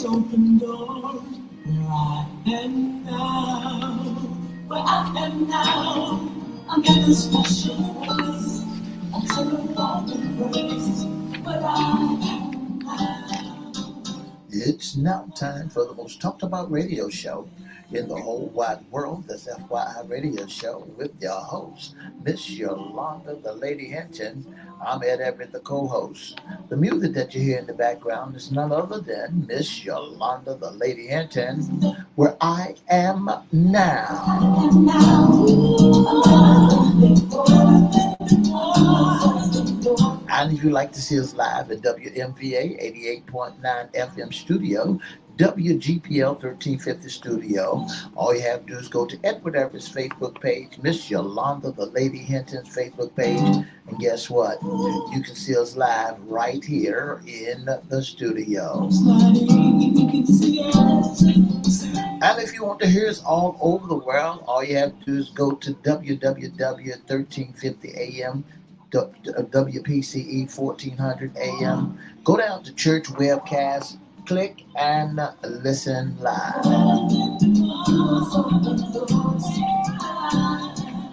open doors where I am now. Where I am now. I'm in a special place. I took a walk and praise where I am now. It's now time for the most talked about radio show in the whole wide world. This FYI radio show with your host, Miss Yolanda, the Lady Hinton. I'm Ed Everett, the co-host. The music that you hear in the background is none other than Miss Yolanda, the Lady Hinton, where I am now. And if you'd like to see us live at WMVA 88.9 FM studio, WGPL 1350 studio, all you have to do is go to Edward Everett's Facebook page, Miss Yolanda, the Lady Hinton's Facebook page, and guess what? You can see us live right here in the studio. And if you want to hear us all over the world, all you have to do is go to www.1350am, WPCE 1400 AM. Go down to Church Webcast, click and listen live.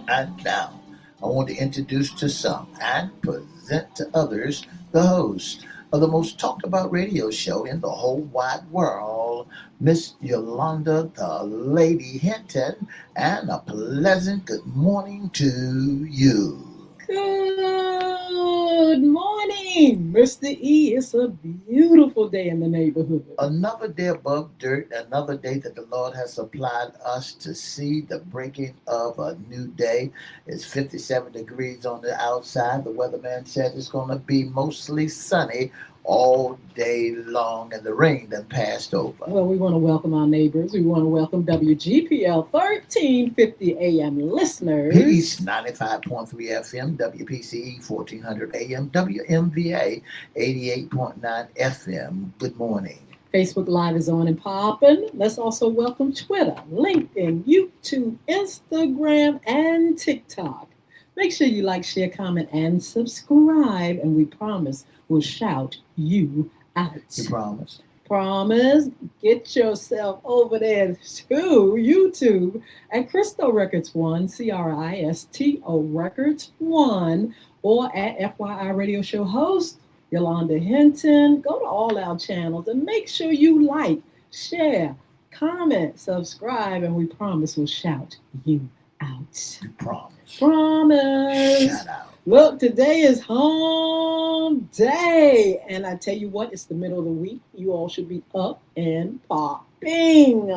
And now, I want to introduce to some and present to others the host of the most talked about radio show in the whole wide world, Miss Yolanda, the Lady Hinton, and a pleasant good morning to you. Good morning, Mr. E. It's a beautiful day in the neighborhood. Another day above dirt, another day that the Lord has supplied us to see the breaking of a new day. It's 57 degrees on the outside. The weatherman said it's going to be mostly sunny all day long, and the rain done passed over. Well, we want to welcome our neighbors. We want to welcome WGPL 1350 AM listeners. Peace 95.3 FM, WPCE 1400 AM, WMVA 88.9 FM. Good morning. Facebook Live is on and popping. Let's also welcome Twitter, LinkedIn, YouTube, Instagram, and TikTok. Make sure you like, share, comment, and subscribe, and we promise we'll shout you out. You promise? Promise. Get yourself over there to YouTube at Cristo Records 1, CRISTO Records 1, or at FYI Radio Show host Yolanda Hinton. Go to all our channels and make sure you like, share, comment, subscribe, and we promise we'll shout you out. You promise. Promise. Shout out. Look, today is home day. And I tell you what, it's the middle of the week. You all should be up and popping.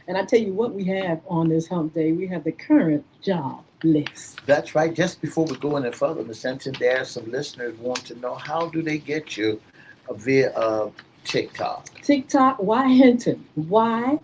And I tell you what we have on this hump day. We have the current job list. That's right. Just before we go any further, Ms. Hinton, there are some listeners want to know, how do they get you via TikTok? TikTok, Y Hinton, YHINTON.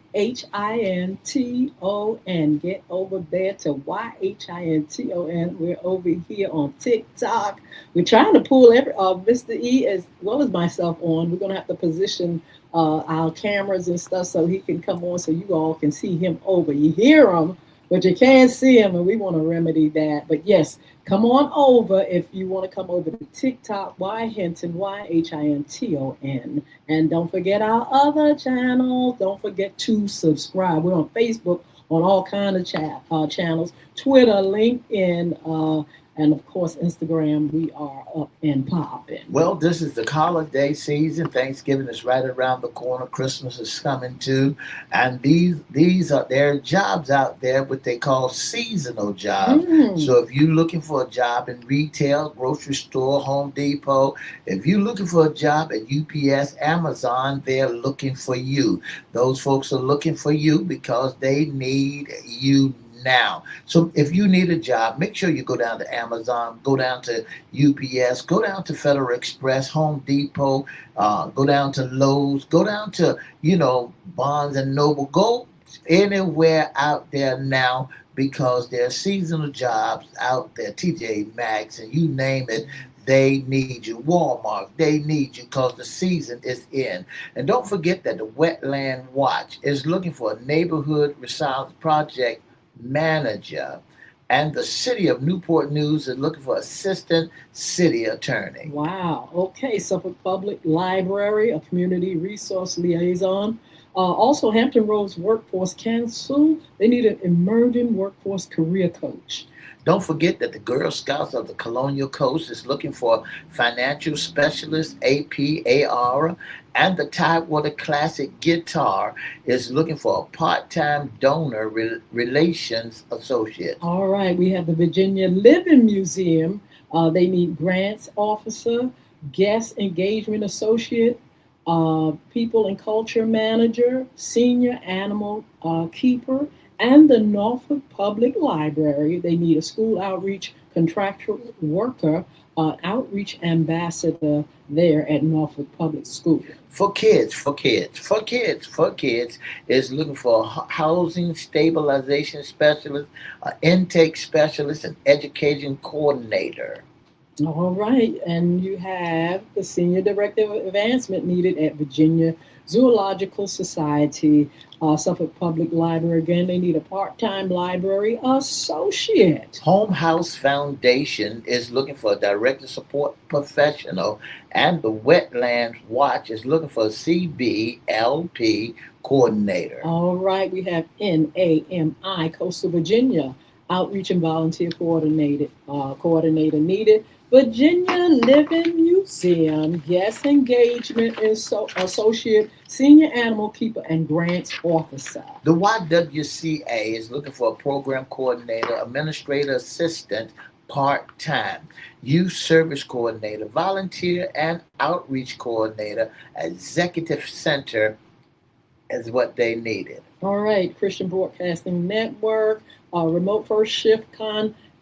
Get over there to YHINTON. We're over here on TikTok. We're trying to pull Mr. E as well as myself on. We're going to have to position our cameras and stuff so he can come on so you all can see him over. You hear him, but you can't see him, and we want to remedy that. But yes, come on over if you want to come over to TikTok, Y Hinton, YHINTON. And don't forget our other channels. Don't forget to subscribe. We're on Facebook on all kinds of channels, Twitter, LinkedIn, and of course, Instagram. We are up and popping. Well, this is the holiday season. Thanksgiving is right around the corner. Christmas is coming too. And these are their jobs out there, what they call seasonal jobs. So if you're looking for a job in retail, grocery store, Home Depot, if you're looking for a job at UPS, Amazon, they're looking for you. Those folks are looking for you because they need you now. So if you need a job, make sure you go down to Amazon, go down to UPS, go down to Federal Express, Home Depot, go down to Lowe's, go down to, Barnes and Noble, go anywhere out there now, because there are seasonal jobs out there, TJ Maxx, and you name it. They need you. Walmart, they need you because the season is in. And don't forget that the Wetland Watch is looking for a neighborhood resilience project manager And the city of Newport News is looking for assistant city attorney. Wow. Okay. Suffolk Public Library, a community resource liaison. Also, Hampton Roads Workforce Council. They need an emerging workforce career coach. Don't forget that the Girl Scouts of the Colonial Coast is looking for financial specialist, APAR, and the Tidewater Classic Guitar is looking for a part-time donor relations associate. All right. We have the Virginia Living Museum. They need grants officer, guest engagement associate, people and culture manager, senior animal keeper, and the Norfolk Public Library. They need a school outreach contractual worker, outreach ambassador there at Norfolk Public School. For kids is looking for a housing stabilization specialist, an intake specialist, and education coordinator. All right, and you have the Senior Director of Advancement needed at Virginia Zoological Society, Suffolk Public Library. Again, they need a part-time library associate. Home House Foundation is looking for a director support professional, and the Wetlands Watch is looking for a CBLP coordinator. All right, we have NAMI, Coastal Virginia, Outreach and Volunteer Coordinator needed. Virginia Living Museum, Guest Engagement Associate, Senior Animal Keeper, and Grants Officer. The YWCA is looking for a program coordinator, administrator assistant, part time, youth service coordinator, volunteer and outreach coordinator, executive center is what they needed. All right, Christian Broadcasting Network, Remote First Shift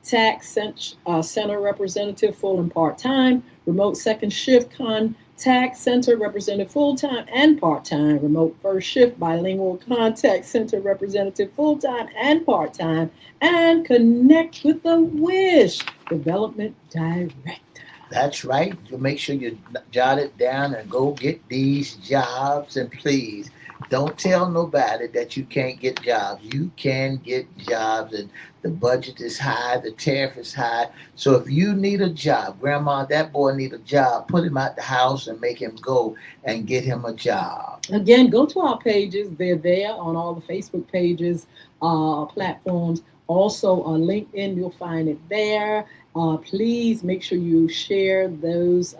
Center representative, full and part time. Remote Second Shift Contact Center representative, full time and part time. Remote First Shift Bilingual Contact Center representative, full time and part time. And Connect with the Wish Development Director. That's right. You make sure you jot it down and go get these jobs. And please, don't tell nobody that you can't get jobs. You can get jobs, and the budget is high, the tariff is high. So if you need a job, Grandma, that boy need a job, put him out the house and make him go and get him a job. Again, go to our pages. They're there on all the Facebook pages, platforms. Also on LinkedIn, you'll find it there. Please make sure you share those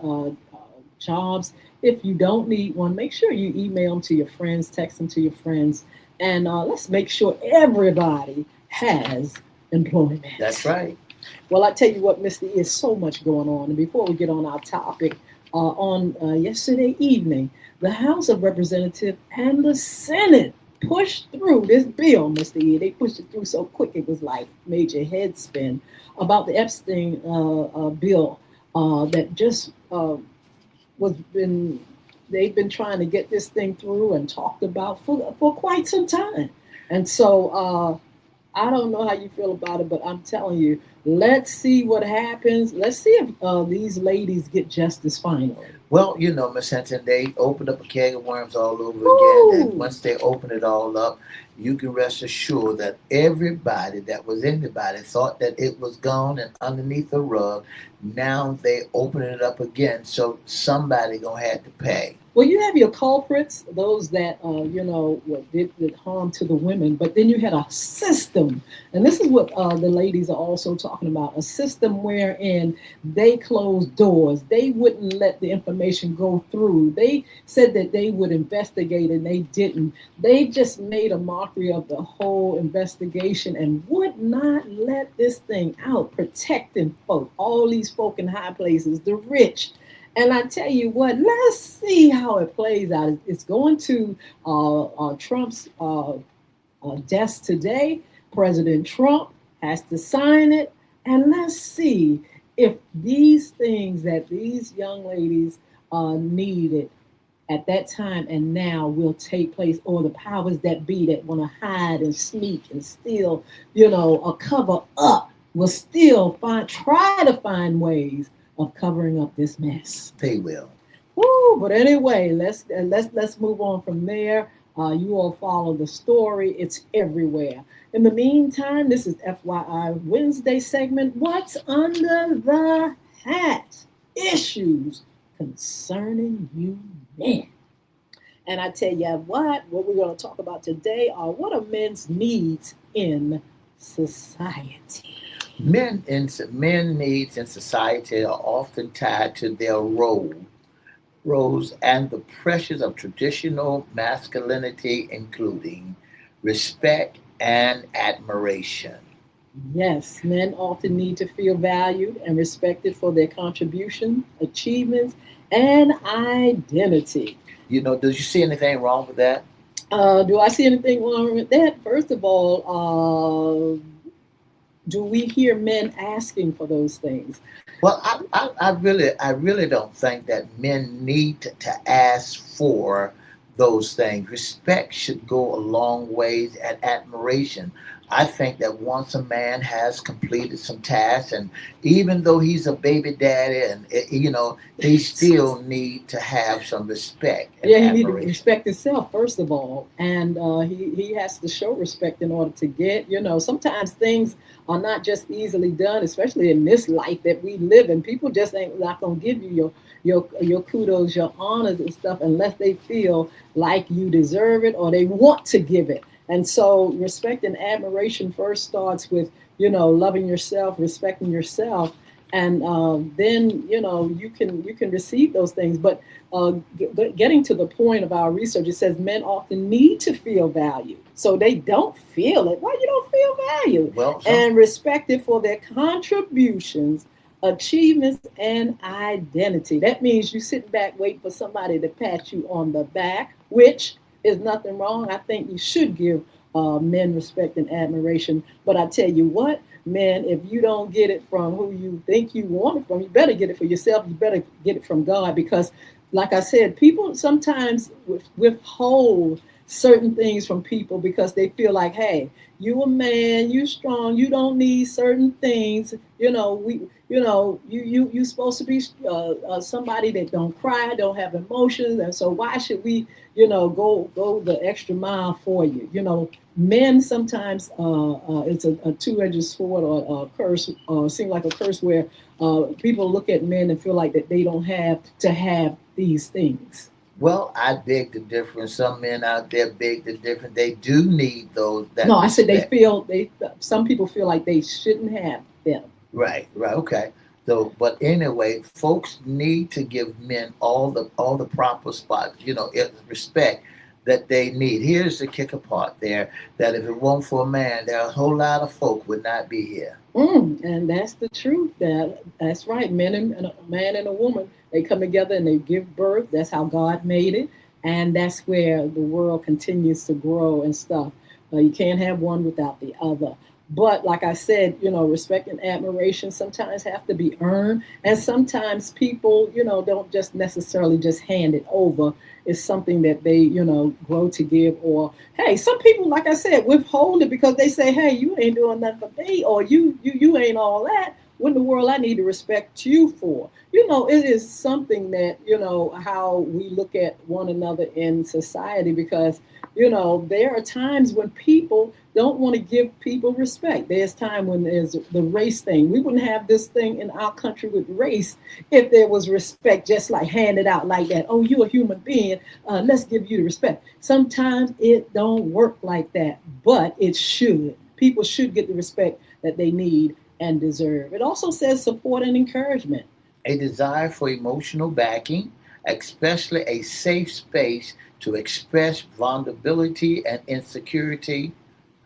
jobs. If you don't need one, make sure you email them to your friends, text them to your friends, and let's make sure everybody has employment. That's right. Well, I tell you what, Mr. E, is so much going on. And before we get on our topic, on yesterday evening, the House of Representatives and the Senate pushed through this bill, Mr. E. They pushed it through so quick it was like made your head spin about the Epstein bill that just they've been trying to get this thing through and talked about for quite some time. And so I don't know how you feel about it, but I'm telling you, let's see what happens. Let's see if these ladies get justice finally. Well, you know, Miss Hinton, they opened up a keg of worms all over Ooh. again. And once they open it all up, you can rest assured that everybody that was in the body thought that it was gone and underneath the rug. Now they open it up again, so somebody gonna have to pay. Well, you have your culprits, those that did harm to the women, but then you had a system, and this is what the ladies are also talking about: a system wherein they closed doors, they wouldn't let the information go through. They said that they would investigate, and they didn't. They just made a mockery of the whole investigation and would not let this thing out, protecting folk, all these folk in high places, the rich. And I tell you what, let's see how it plays out. It's going to Trump's desk today. President Trump has to sign it. And let's see if these things that these young ladies needed at that time and now will take place, or the powers that be that want to hide and sneak and steal, cover up, will still try to find ways of covering up this mess. They will. Woo, but anyway, let's move on from there. You all follow the story, it's everywhere. In the meantime, this is FYI Wednesday segment. What's under the hat? Issues concerning you men. And I tell you what we're going to talk about today are what are men's needs in society. Men needs in society are often tied to their roles and the pressures of traditional masculinity, including respect and admiration. Yes, men often need to feel valued and respected for their contribution, achievements, and identity. Do you see anything wrong with that? Do I see anything wrong with that? First of all, do we hear men asking for those things? Well, I really don't think that men need to ask for those things. Respect should go a long ways, and admiration. I think that once a man has completed some tasks, and even though he's a baby daddy, and he still need to have some respect and Yeah, he needs to admiration. respect himself first of all, and he has to show respect in order to get. Sometimes things are not just easily done, especially in this life that we live in. People just ain't not gonna give you your kudos, your honors and stuff unless they feel like you deserve it or they want to give it. And so respect and admiration first starts with loving yourself, respecting yourself, and then you can receive those things. But getting to the point of our research, it says men often need to feel valued, so they don't feel it. Why you don't feel valued Well, some and respected for their contributions, achievements, and identity? That means you sit back waiting for somebody to pat you on the back, which is nothing wrong. I think you should give men respect and admiration. But I tell you what, men, if you don't get it from who you think you want it from, you better get it for yourself. You better get it from God because, like I said, people sometimes withhold certain things from people because they feel like, hey, you a man, you strong, you don't need certain things. You supposed to be somebody that don't cry, don't have emotions, and so why should we, go the extra mile for you? Men sometimes it's a two-edged sword or a curse, seem like a curse where people look at men and feel like that they don't have to have these things. Well, I beg the difference. Some men out there beg the difference. They do need those No, that I said they respect. feel they. Some people feel like they shouldn't have them. Right, right, okay. So, but anyway, folks need to give men all the proper spots, respect that they need. Here's the kicker part there: that if it weren't for a man, there are a whole lot of folk would not be here. And that's the truth. That's right. Men and a man and a woman, they come together and they give birth. That's how God made it, and that's where the world continues to grow and stuff. You can't have one without the other. But like I said, respect and admiration sometimes have to be earned, and sometimes people, don't just necessarily just hand it over. It's something that they, grow to give. Or hey, some people, like I said, withhold it because they say, hey, you ain't doing nothing for me, or you ain't all that. What in the world I need to respect you for? It is something that how we look at one another in society because there are times when people don't want to give people respect. There's time when there's the race thing. We wouldn't have this thing in our country with race if there was respect just like handed out like that. Oh, you're a human being. Let's give you the respect. Sometimes it don't work like that, but it should. People should get the respect that they need and deserve. It also says support and encouragement. A desire for emotional backing, especially a safe space to express vulnerability and insecurity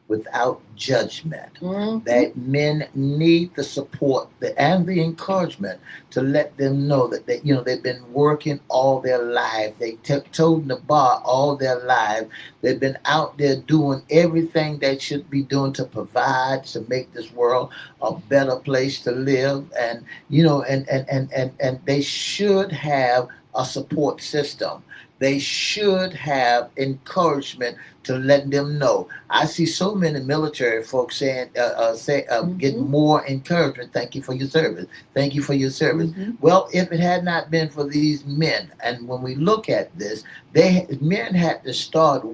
without judgment. Mhm. That men need the support and the encouragement to let them know that they've been working all their life. They toed the bar all their life. They've been out there doing everything they should be doing to provide to make this world a better place to live. And and they should have a support system. They should have encouragement to let them know. I see so many military folks saying, get Mm-hmm. more encouragement. Thank you for your service. Thank you for your service. Mm-hmm. Well, if it had not been for these men, and when we look at this, men had to start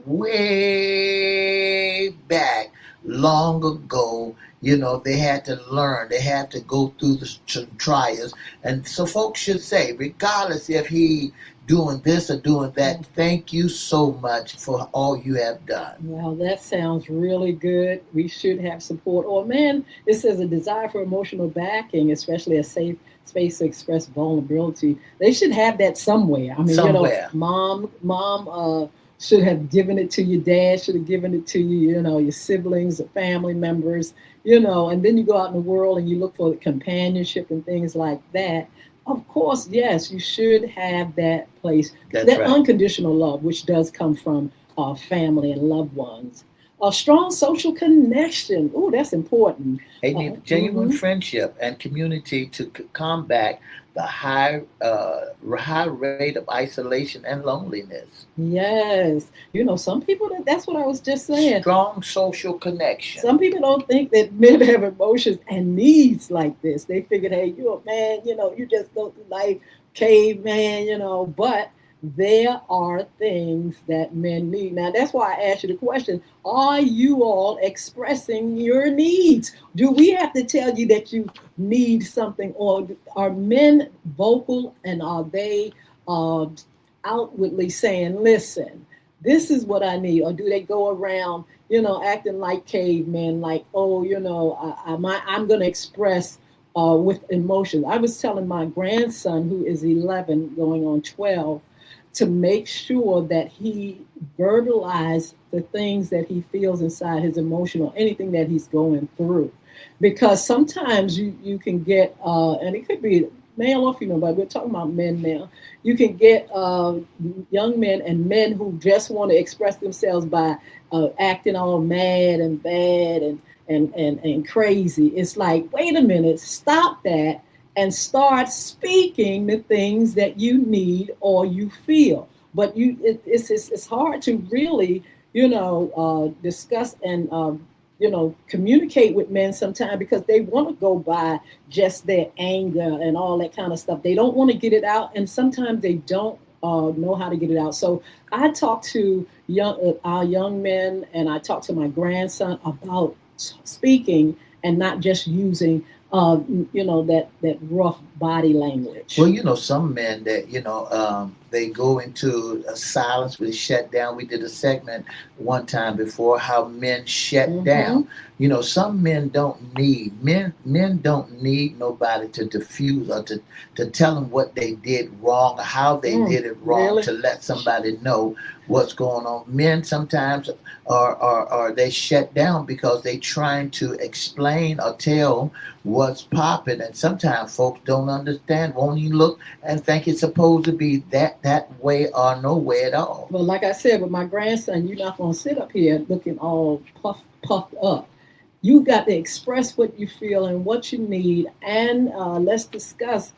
way back long ago. They had to learn. They had to go through the trials, and so folks should say, regardless if he doing this or doing that, thank you so much for all you have done. Well, that sounds really good. We should have support. Or, man, it says a desire for emotional backing, especially a safe space to express vulnerability. They should have that somewhere. I mean, Somewhere. mom should have given it to you. Dad should have given it to you. Your siblings, or family members. And then you go out in the world and you look for companionship and things like that. Of course, yes, you should have that place, That's that right. unconditional love, which does come from family and loved ones. A strong social connection. Oh, that's important. They need genuine Mhm. friendship and community to combat the high rate of isolation and loneliness. Yes. Some people, that's what I was just saying. Strong social connection. Some people don't think that men have emotions and needs like this. They figured, hey, you're a man, you just go through life caveman, but there are things that men need. Now, that's why I asked you the question, are you all expressing your needs? Do we have to tell you that you need something, or are men vocal, and are they uh, outwardly saying, listen, this is what I need? Or do they go around, acting like cavemen, like, oh, I'm going to express with emotion. I was telling my grandson, who is 11, going on 12, to make sure that he verbalized the things that he feels inside his emotion, or anything that he's going through. Because sometimes you can get, and it could be male or female, but we're talking about men now. You can get young men and men who just want to express themselves by acting all mad and bad and crazy. It's like, wait a minute, stop that and start speaking the things that you need or you feel. But it's hard to really discuss and communicate with men sometimes, because they want to go by just their anger and all that kind of stuff. They don't want to get it out, and sometimes they don't know how to get it out. So I talk to our young men, and I talk to my grandson about speaking and not just using that rough body language. Well, some men that, they go into a silence, we shut down. We did a segment one time before how men shut Mm-hmm. down. Some men men don't need nobody to diffuse or to tell them what they did wrong or how they did it wrong, Really? to let somebody know what's going on. Men sometimes are they shut down because they trying to explain or tell what's popping, and sometimes folks don't understand, won't even look and think it's supposed to be that way or no way at all. But like I said, with my grandson, you're not going to sit up here looking all puffed up. You got to express what you feel and what you need, and let's discuss,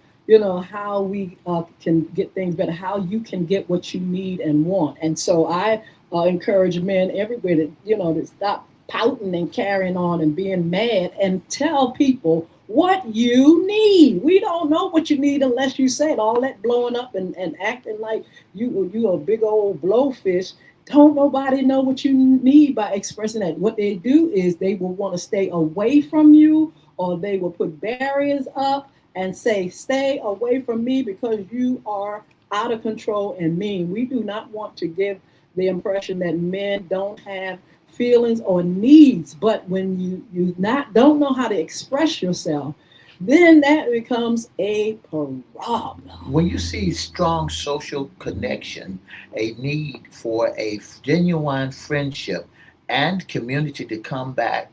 how we can get things better, how you can get what you need and want. And so I encourage men everywhere to stop pouting and carrying on and being mad, and tell people what you need. We don't know what you need unless you say it. All that blowing up and acting like you a big old blowfish. Don't nobody know what you need by expressing that. What they do is they will want to stay away from you, or they will put barriers up and say, stay away from me because you are out of control and mean. We do not want to give the impression that men don't have feelings or needs. But when you not don't know how to express yourself, then that becomes a problem. When you see strong social connection, a need for a genuine friendship and community to come back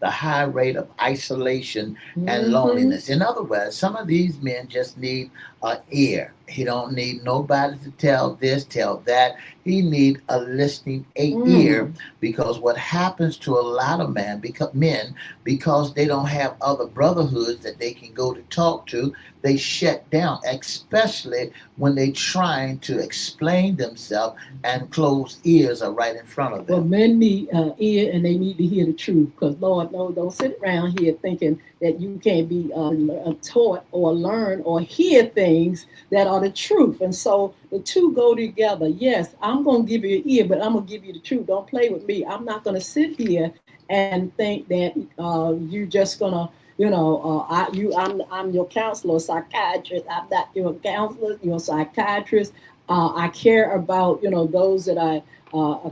the high rate of isolation and Mm-hmm. loneliness. In other words, some of these men just need an ear. He don't need nobody to tell this, tell that. He need a listening ear, Mm. because what happens to a lot of men, because they don't have other brotherhoods that they can go to talk to, they shut down, especially when they trying to explain themselves and closed ears are right in front of Well, them. men need ear and they need to hear the truth because Lord, no, don't sit around here thinking that you can't be taught or learn or hear things that are the truth. And so the two go together. Yes, I'm going to give you an ear, but I'm going to give you the truth. Don't play with me. I'm not going to sit here and think that you're just going to, I'm your counselor, psychiatrist. I'm not your counselor, your psychiatrist. I care about, those that I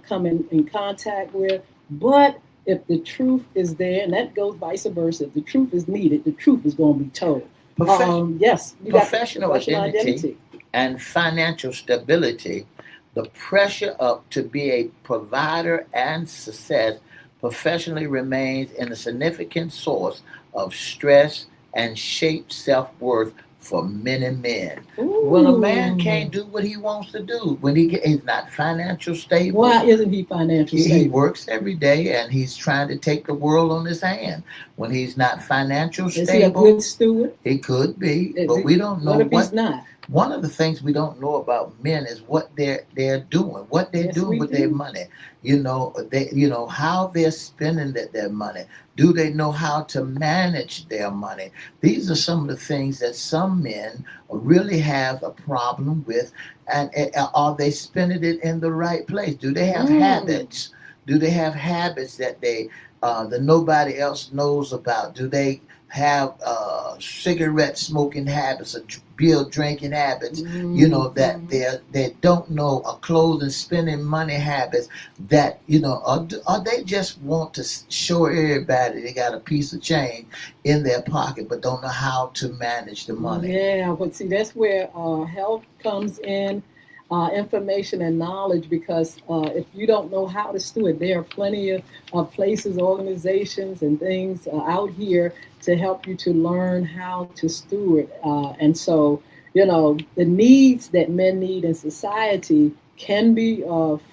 come in contact with. But if the truth is there, and that goes vice versa, if the truth is needed, the truth is going to be told. Profes- Yes, you got the Professional professional identity identity. and financial stability, the pressure of to be a provider and success professionally remains in a significant source of stress and shapes self-worth for many men. When a man can't Ooh. do what he wants to do, when he's not financial Why stable, isn't he financial he stable? works every day and he's trying to take the world on his hand. When he's not financial Is he a good stable, steward? it could be, Is but he, we don't know what if he's what. not? One of the things we don't know about men is what they're doing, what they're Yes, doing we with their do. money. How they're spending their money. Do they know how to manage their money? These are some of the things that some men really have a problem with, and are they spending it in the right place? Do they have Mm. habits? Do they have habits that nobody else knows about? Do they have cigarette smoking habits or beer drinking habits? That Mm-hmm. they don't know, or clothing spending money habits, that or they just want to show everybody they got a piece of change in their pocket, but don't know how to manage the money. Yeah, but see, that's where health comes in, information and knowledge. Because if you don't know how to steward, there are plenty of places, organizations, and things out here to help you to learn how to steward. And so, the needs that men need in society can be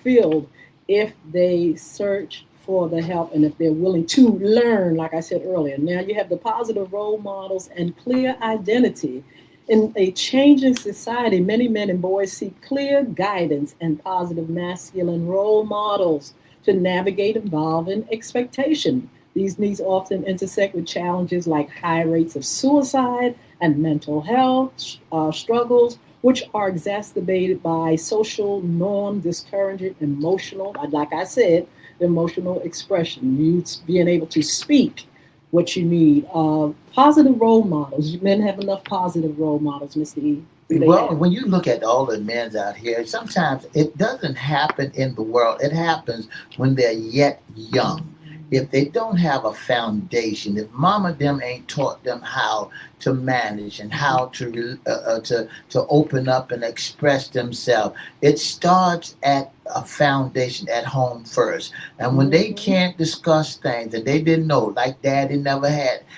filled if they search for the help and if they're willing to learn, like I said earlier. Now you have the positive role models and clear identity. In a changing society, many men and boys seek clear guidance and positive masculine role models to navigate evolving expectation. These needs often intersect with challenges like high rates of suicide and mental health struggles, which are exacerbated by social norm, discouraging emotional, like I said, emotional expression, you being able to speak what you need. Positive role models. Men have enough positive role models, Mr. E. Do they Well, have? when you look at all the men out here, sometimes it doesn't happen in the world. It happens when they're yet young. If they don't have a foundation, if mama them ain't taught them how to manage and how to open up and express themselves, it starts at a foundation at home first. And when they Mm-hmm. can't discuss things and they didn't know, like daddy never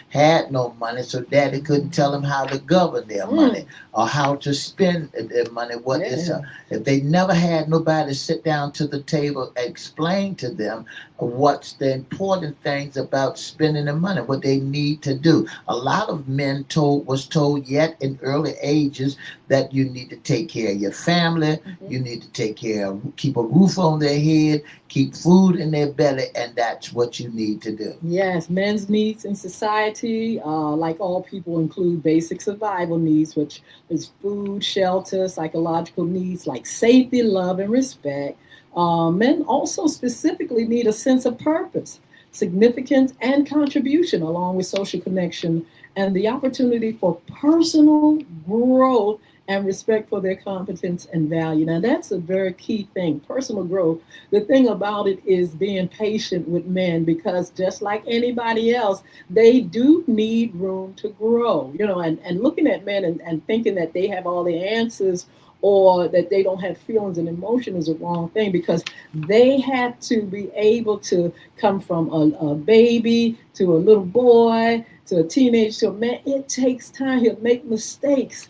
had no money, so daddy couldn't tell them how to govern their money Mm. or how to spend their money. Yeah. If they never had nobody sit down to the table explain to them what's the important things about spending the money, what they need to do. A lot of men was told yet in early ages that you need to take care of your family, Mm-hmm. you need to take care of, keep a roof on their head, keep food in their belly, and that's what you need to do. Yes, men's needs in society, like all people, include basic survival needs, which is food, shelter, psychological needs like safety, love, and respect. Men also specifically need a sense of purpose, significance, and contribution, along with social connection and the opportunity for personal growth and respect for their competence and value. Now, that's a very key thing, personal growth. The thing about it is being patient with men, because just like anybody else, they do need room to grow, and looking at men and thinking that they have all the answers or that they don't have feelings and emotion is a wrong thing, because they have to be able to come from a baby to a little boy to a teenage to a man. It takes time. He'll make mistakes.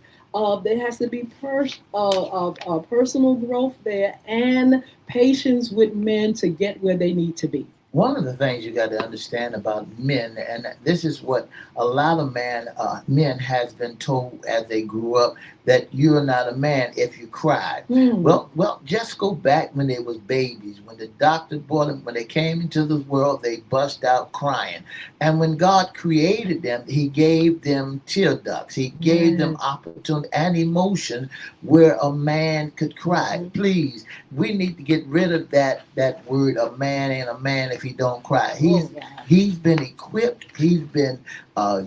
There has to be personal growth there and patience with men to get where they need to be. One of the things you got to understand about men, and this is what a lot of men has been told as they grew up, that you're not a man if you cry. Hmm. Well, just go back when they was babies. When the doctor brought them, when they came into the world, they bust out crying. And when God created them, He gave them tear ducts. He gave them Yes. opportunity and emotion where a man could cry. Mhm. Please, we need to get rid of that word. A man ain't a man if he don't cry. Oh He's gosh. he's been equipped. He's been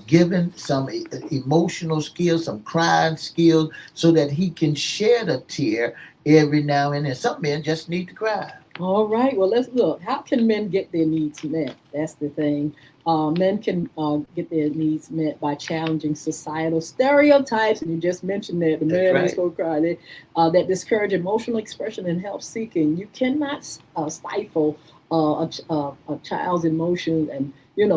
given some emotional skills, some crying skills, so that he can shed a tear every now and then. Some men just need to cry. All right. Well, let's look. How can men get their needs met? That's the thing. Men can get their needs met by challenging societal stereotypes, and you just mentioned that the That's man is right. going to cry. That discourage emotional expression and help seeking. You cannot stifle a child's emotions and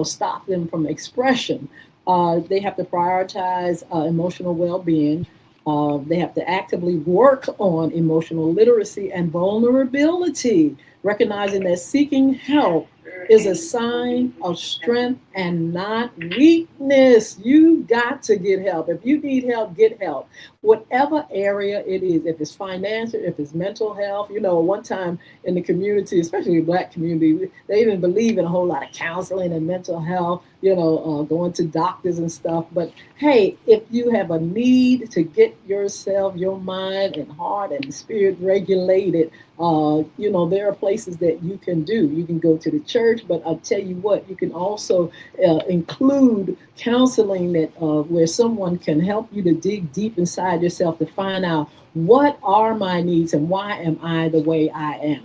stop them from expression. They have to prioritize emotional well-being. They have to actively work on emotional literacy and vulnerability, recognizing that seeking help is a sign of strength and not weakness. You got to get help. If you need help, get help. Whatever area it is, if it's financial, if it's mental health. One time in the community, especially the Black community, they didn't believe in a whole lot of counseling and mental health, going to doctors and stuff. But hey, if you have a need to get yourself, your mind and heart and spirit regulated, there are places that you can do. You can go to the church, but I'll tell you what, you can also include counseling that where someone can help you to dig deep inside yourself to find out what are my needs and why am I the way I am.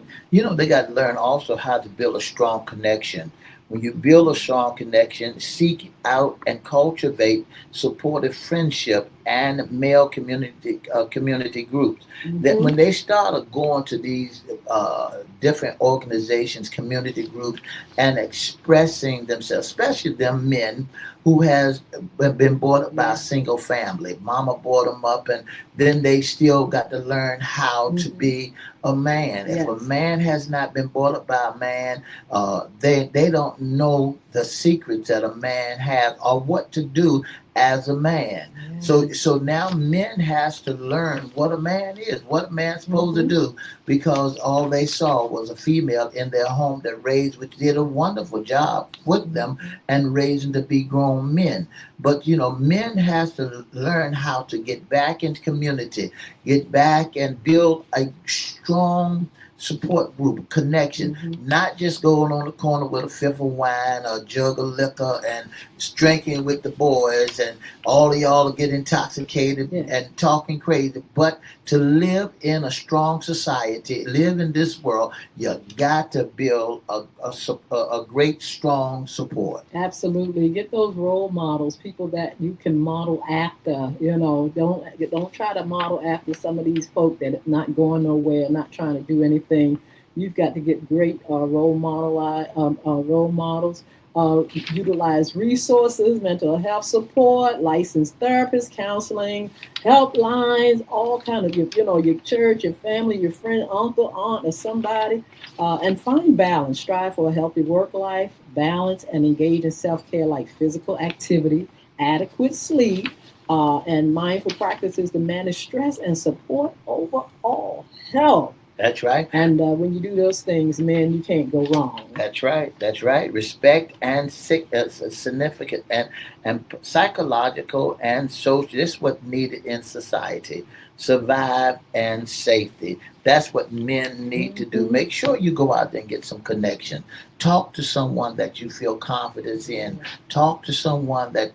They got to learn also how to build a strong connection. When you build a strong connection, seek out and cultivate supportive friendship and male community groups. That Hmm. when they started going to these different organizations, community groups, and expressing themselves, especially them men who has been brought up by a Yeah. single family, mama brought them up, and then they still got to learn how to Hmm. be a man. If a Yes. man has not been brought up by a man, they don't know the secrets that a man has or what to do as a man. So Yes. so now men has to learn what a man is, what a man's supposed to Hmm. do, because all they saw was a female in their home that raised, which did a wonderful job with them Hmm. and raising to be grown men. But men has to learn how to get back into community, get back and build a strong support group connection, Hmm. not just going on the corner with a fifth of wine or a jug of liquor and drinking with the boys and all of y'all get intoxicated Yeah. and talking crazy, but to live in a strong society, live in this world, you got to build a great strong support. Absolutely. Get those role models, people that you can model after. Don't try to model after some of these folk that are not going nowhere, not trying to do anything. You've got to get great role models. Utilize resources, mental health support, licensed therapists, counseling, helplines, all kind of your church, your family, your friend, uncle, aunt, or somebody, and find balance. Strive for a healthy work life balance, and engage in self-care like physical activity, adequate sleep, and mindful practices to manage stress and support overall health. That's right. And when you do those things, man, you can't go wrong. That's right. That's right. Respect and significant and psychological and social. This is what needed in society. Survive and safety. That's what men need to do. Hmm. Make sure you go out there and get some connection. Talk to someone that you feel confidence in. Talk to someone that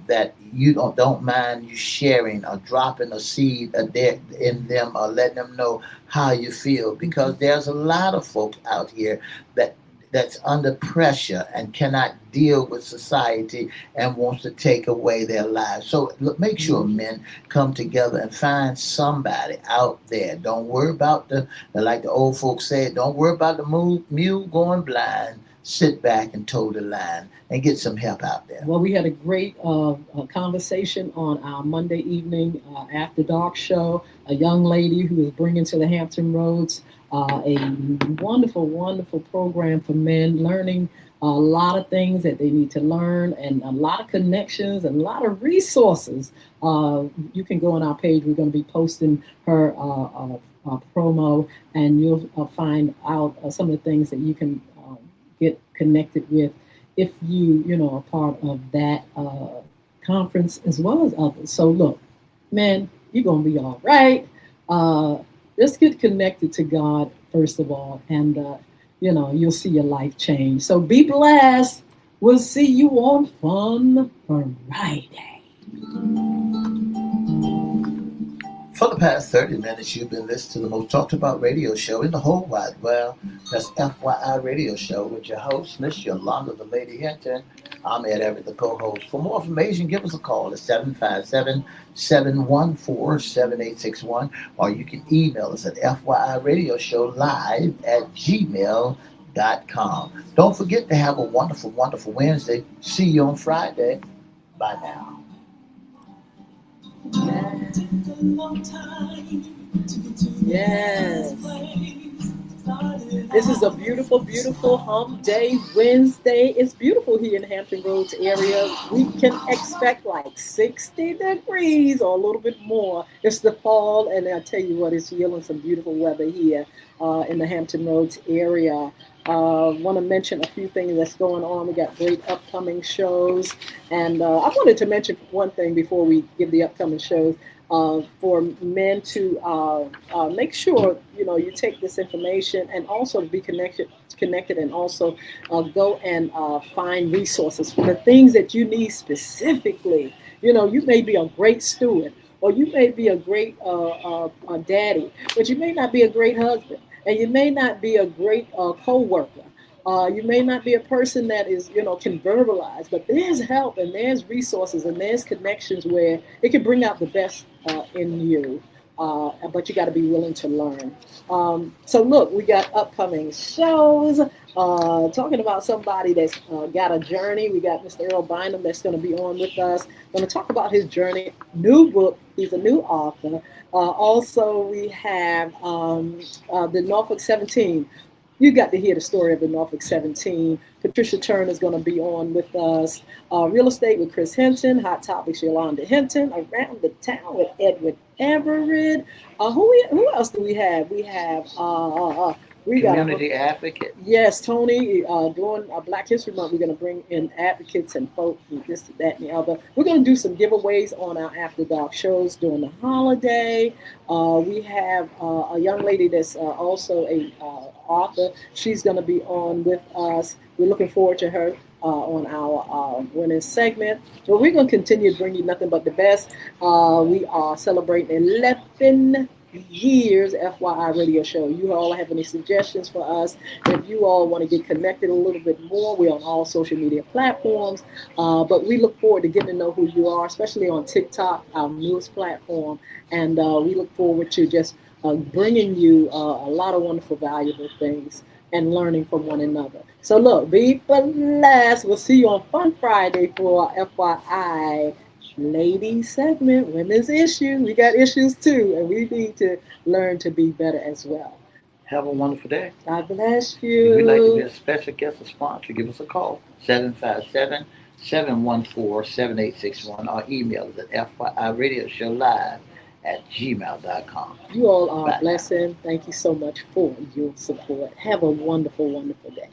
that you don't mind you sharing or dropping a seed there in them or letting them know how you feel, because Hmm. there's a lot of folks out here that that's under pressure and cannot deal with society and wants to take away their lives. So look, make sure Mhm. men come together and find somebody out there. Don't worry about like the old folks said, don't worry about the mule going blind. Sit back and toe the line and get some help out there. Well, we had a great conversation on our Monday evening after dark show. A young lady who is bringing to the Hampton Roads a wonderful, wonderful program for men, learning a lot of things that they need to learn, and a lot of connections and a lot of resources. You can go on our page. We're going to be posting her promo, and you'll find out some of the things that you can get connected with if you are part of that conference as well as others. So look, man, you're gonna be all right. Uh, just get connected to God first of all, and you'll see your life change. So be blessed. We'll see you on Fun Friday. For the past 30 minutes, you've been listening to the most talked about radio show in the whole wide world. That's FYI Radio Show with your host, Miss Yolanda, the Lady Hinton. I'm Ed Everett, the co-host. For more information, give us a call at 757-714-7861, or you can email us at FYIRadiosHowLive@gmail.com. Don't forget to have a wonderful, wonderful Wednesday. See you on Friday. Bye now. Yes. This is a beautiful, beautiful hump day Wednesday. It's beautiful here in Hampton Roads area. We can expect like 60 degrees or a little bit more. It's the fall, and I tell you what, it's yielding some beautiful weather here in the Hampton Roads area. Want to mention a few things that's going on. We got great upcoming shows, and I wanted to mention one thing before we give the upcoming shows. For men to make sure you take this information, and also to be connected, and also go and find resources for the things that you need specifically. You may be a great steward, or you may be a great daddy, but you may not be a great husband, and you may not be a great co-worker. You may not be a person that can verbalize, but there's help, and there's resources, and there's connections where it can bring out the best in you. But you got to be willing to learn. So look, we got upcoming shows. Talking about somebody that's got a journey. We got Mr. Earl Bynum that's going to be on with us. Going to talk about his journey. New book. He's a new author. Also, we have the Norfolk 17. You got to hear the story of the Norfolk 17. Patricia Turner is going to be on with us. Real Estate with Chris Hinton. Hot Topics, Yolanda Hinton. Around the Town with Edward Everett. Who else do we have? We got Community advocate. Yes, Tony. During Black History Month, we're going to bring in advocates and folks and this, that, and the other. We're going to do some giveaways on our After Dark shows during the holiday. We have a young lady that's also a author. She's going to be on with us. We're looking forward to her on our winning segment. So we're going to continue to bring you nothing but the best. We are celebrating 11 years FYI Radio Show. You all have any suggestions for us? If you all want to get connected a little bit more, we're on all social media platforms. But we look forward to getting to know who you are, especially on TikTok, our newest platform. And we look forward to just bringing you a lot of wonderful, valuable things and learning from one another. So look, be blessed. We'll see you on Fun Friday for FYI ladies segment, women's issues. We got issues too, and we need to learn to be better as well. Have a wonderful day. God bless you. If you'd like to be a special guest or sponsor, give us a call, 757-714-7861. Our email is at FYIRadioShowLive@gmail.com. You all are a blessing. Thank you so much for your support. Have a wonderful, wonderful day.